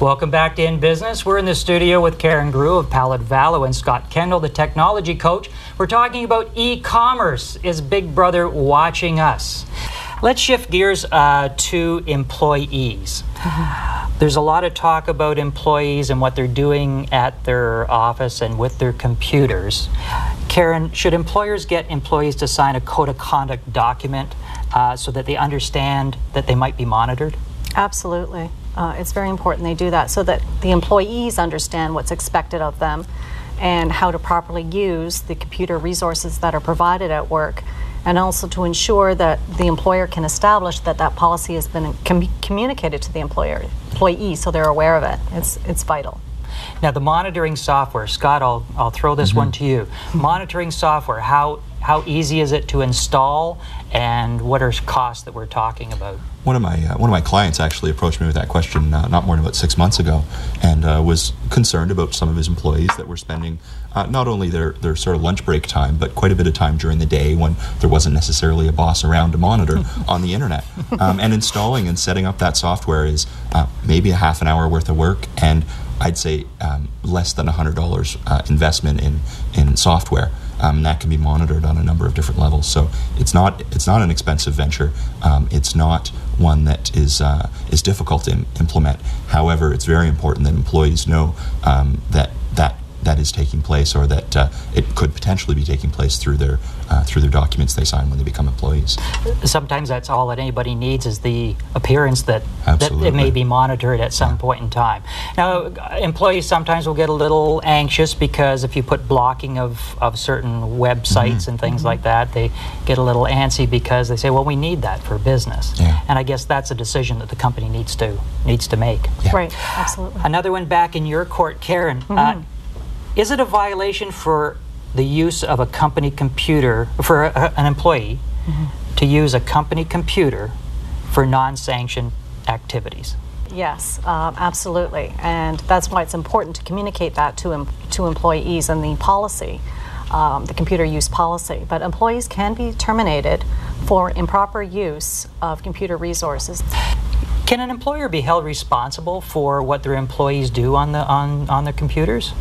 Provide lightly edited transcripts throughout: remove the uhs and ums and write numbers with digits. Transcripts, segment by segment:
Welcome back to In Business. We're in the studio with Karen Groulx of Pallett, Valo, and Scott Kendall, the Technology Coach. We're talking about e-commerce. Is Big Brother watching us? Let's shift gears to employees. There's a lot of talk about employees and what they're doing at their office and with their computers. Karen, should employers get employees to sign a code of conduct document so that they understand that they might be monitored? Absolutely. It's very important they do that so that the employees understand what's expected of them and how to properly use the computer resources that are provided at work, and also to ensure that the employer can establish that that policy has been communicated to the employee so they're aware of it. It's vital. Now, the monitoring software, Scott, I'll throw this one to you. Monitoring software, how easy is it to install, and what are costs that we're talking about? One of my clients actually approached me with that question not more than about 6 months ago, and was concerned about some of his employees that were spending not only their sort of lunch break time, but quite a bit of time during the day when there wasn't necessarily a boss around to monitor on the internet. And installing and setting up that software is maybe a half an hour worth of work, and I'd say less than $100 investment in software. That can be monitored on a number of different levels. So it's not an expensive venture. It's not one that is difficult to implement. However, it's very important that employees know that is taking place, or that it could potentially be taking place through their documents they sign when they become employees. Sometimes that's all that anybody needs is the appearance that it may be monitored at some point in time. Now, employees sometimes will get a little anxious because if you put blocking of certain websites and things like that, they get a little antsy because they say, well, we need that for business. Yeah. And I guess that's a decision that the company needs to make. Yeah. Right, absolutely. Another one back in your court, Karen. Is it a violation for the use of a company computer, for an employee to use a company computer for non-sanctioned activities? Yes, absolutely. And that's why it's important to communicate that to employees and the policy, the computer use policy. But employees can be terminated for improper use of computer resources. Can an employer be held responsible for what their employees do on their computers?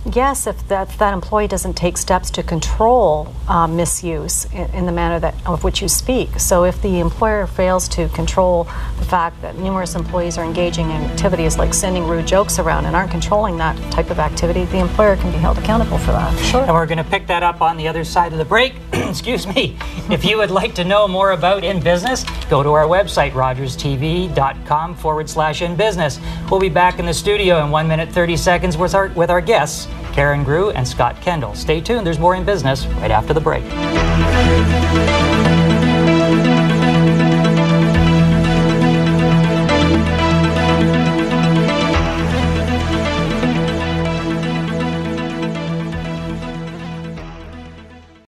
Yes, if that employee doesn't take steps to control misuse in the manner of which you speak. So if the employer fails to control the fact that numerous employees are engaging in activities like sending rude jokes around and aren't controlling that type of activity, the employer can be held accountable for that. Sure. And we're going to pick that up on the other side of the break. Excuse me. If you would like to know more about In Business, go to our website, rogerstv.com/inbusiness. We'll be back in the studio in 1 minute 30 seconds with our guests, Karen Groulx and Scott Kendall. Stay tuned. There's more In Business right after the break.